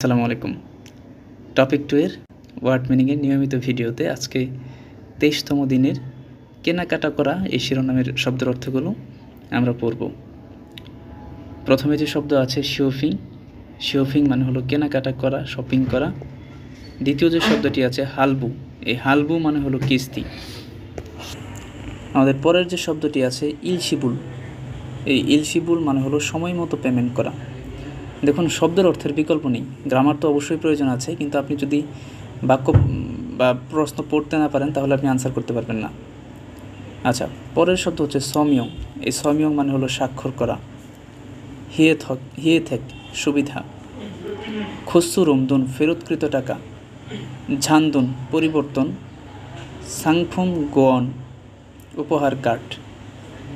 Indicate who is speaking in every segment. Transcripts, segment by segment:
Speaker 1: আসসালামু আলাইকুম। টপিক 2 এর ওয়ার্ড মিনিংয়ের নিয়মিত ভিডিওতে আজকে 23তম দিনের কেনাকাটা করা এই শিরোনামের শব্দের অর্থগুলো আমরা পড়ব। প্রথমে যে শব্দ আছে শপিং, শপিং মানে হলো কেনাকাটা করা, শপিং করা। দ্বিতীয় যে শব্দটি আছে হালবু, এই হালবু মানে হলো কিস্তি। আমাদের পরের যে শব্দটি আছে ইলশিবুল, এই ইলশিবুল মানে হলো সময় মতো পেমেন্ট করা। দেখুন, শব্দের অর্থের বিকল্প নেই, গ্রামার তো অবশ্যই প্রয়োজন আছে, কিন্তু আপনি যদি বাক্য বা প্রশ্ন পড়তে না পারেন তাহলে আপনি আনসার করতে পারবেন না। আচ্ছা, পরের শব্দ হচ্ছে সমিয়ং, এই সমিয়ং মানে হলো স্বাক্ষর করা। হিয়ে থেক সুবিধা, খুসুরুমদুন ফেরতকৃত টাকা, ঝানদুন পরিবর্তন, সাংফুম গোয়ন উপহার কার্ড,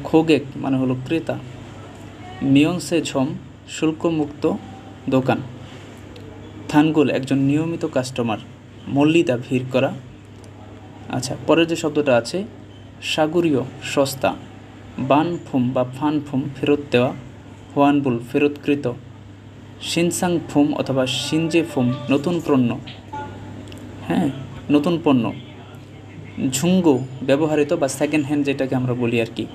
Speaker 1: খোগেক মানে হলো ক্রেতা, মিয়ংসে ঝম শুল্কমুক্ত দোকান, থানগুল একজন নিয়মিত কাস্টমার, মল্লিদা ভিড় করা। আচ্ছা, পরের যে শব্দটা আছে সাগরীয় সস্তা, বানফুম বা ফানফুম ফেরত দেওয়া, হোয়ানবুল ফেরতকৃত, শিনসাং ফুম অথবা শিনজে ফুম নতুন পণ্য, নতুন পণ্য, ঝুঙ্গো ব্যবহৃত বা সেকেন্ড হ্যান্ড যেটাকে আমরা বলি আর কি,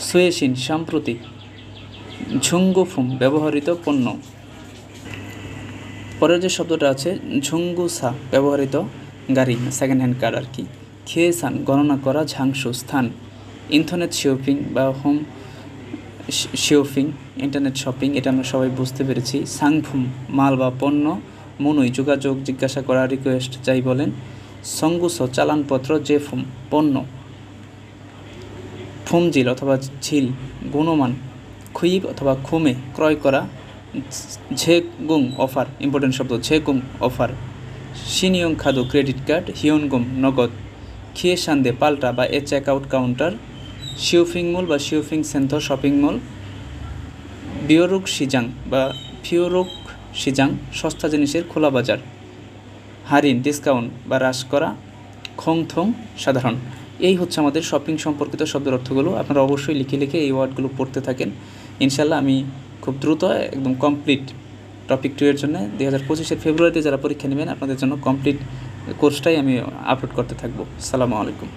Speaker 1: সুয়েশিন সাম্প্রতিক, ঝুঙ্গুফুম ব্যবহৃত পণ্য। পরের যে শব্দটা আছে ঝুঙ্গুসা ব্যবহৃত গাড়ি, সেকেন্ড হ্যান্ড কার আর কি, খেয়েসান গণনা করা, ঝাংসু স্থান, ইন্টারনেট শপিং বা হোম শপিং, ইন্টারনেট শপিং, এটা আমরা সবাই বুঝতে পেরেছি। সাংফুম মাল বা পণ্য, মনুই যোগাযোগ জিজ্ঞাসা করা, রিকোয়েস্ট যাই বলেন, সঙ্গুস চালানপত্র, জেফুম পণ্য, ফুমজিল অথবা ঝিল গুণমান, খুইব অথবা খুমে ক্রয় করা, ঝেগুং অফার, ইম্পর্টেন্ট শব্দ ঝেগুং অফার, সিনিয়ং খাদু ক্রেডিট কার্ড, হিয়নগুম নগদ, খিয়ে সান্দে পাল্টা বা এ চেক আউট কাউন্টার, শিওফিং মল বা শিওফিং সেন্টার শপিং মল, বিয়রুক সিজাং বা ফিওরুক সিজাং সস্তা জিনিসের খোলা বাজার, হারিন ডিসকাউন্ট বা হ্রাস করা, খংথং সাধারণ। এই হচ্ছে আমাদের শপিং সম্পর্কিত শব্দের অর্থগুলো। আপনারা অবশ্যই লিখে লিখে এই ওয়ার্ডগুলো পড়তে থাকেন। ইনশাল্লাহ আমি খুব দ্রুত একদম কমপ্লিট টপিক 2 এর জন্য 2025-এর ফেব্রুয়ারিতে যারা পরীক্ষা নেবেন আপনাদের জন্য কমপ্লিট কোর্সটাই আমি আপলোড করতে থাকবো। আসসালামু আলাইকুম।